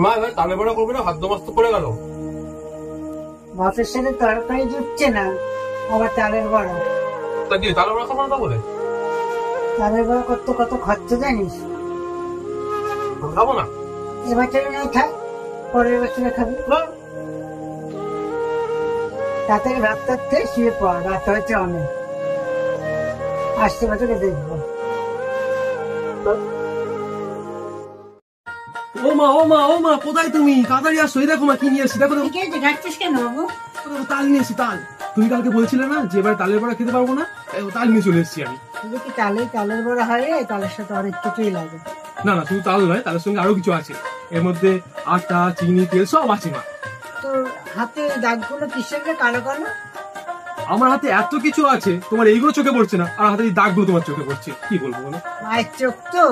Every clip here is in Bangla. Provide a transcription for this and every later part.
মা এবার তালে বড়া করবে না, ভাদ্র মাস তো পড়ে গেল। ভাতের সাথে তরকারি জুটছে না, আবার চালের বড়া। তা কি তালে বড়া খাবো না বলে? চালের বড়া করতে কত খরচা জানিস? খাবো না। এবছরে নাই খাই, পরের বছরে খাবি। তাড়াতাড়ি ভাত থাকতে শুয়ে পড়, রাত হয়েছে অনেক। আসতে বছরে দেখবো। ও মা ও মা ও মা, কোথায় তুমি? তাড়াতাড়ি আসো, এই দেখো মা কি নিয়ে এসেছি, দেখো দেখো। ঠিক আছে, ঘাটছিস কেন বাবু? তাল নিয়ে এসেছি, তাল। তুমি কালকে বলছিলে না যে এবার তালের বড়া খেতে পারবো না, তাল নিয়ে চলে এসেছি আমি। শুধু কি চালের বড়া হয় রে? তালের সাথে অনেক কিছুই লাগে। না না, শুধু তাল নয়, তালের সঙ্গে আরো কিছু আছে। এর মধ্যে আটা, চিনি, তেল সব আছে মা। তোর হাতে দাগগুলো কিসের রে, কালো কালো? আমার হাতে এত কিছু আছে, তোমার এইগুলো চোখে পড়ছে না, আর হাতে এই দাগগুলো তোমার চোখে পড়ছে, কি বলবো বলো? মায়ের চোখ তো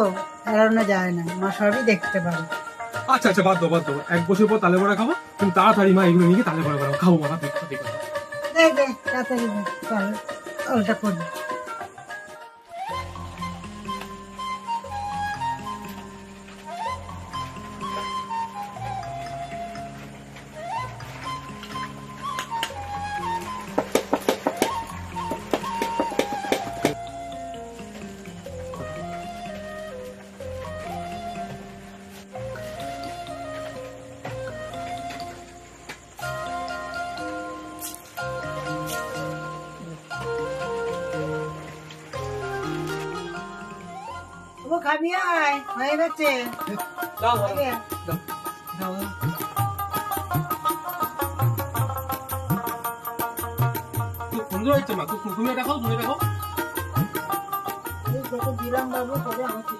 এড়ানো যায় না, মা সবই দেখতে পারে। আচ্ছা আচ্ছা, বাদ দাও বাদ দাও, 1 বছর পর তালে বড়া খাবো, তুমি তাড়াতাড়ি মা এগুলো নিয়ে তালে বড়া বানাও, খাবো মা, হাতে হাতে করে। দে তাড়াতাড়ি দে, চল ওটা করি। ও খাবি, আয় হয়ে গেছে। দাও মা, আগে। দাও। খুব সুন্দর হয়েছে মা, তুমি এটা খাও, তুমি এটা খাও। এই তোকে দিলাম বাবু, তবে আমাকে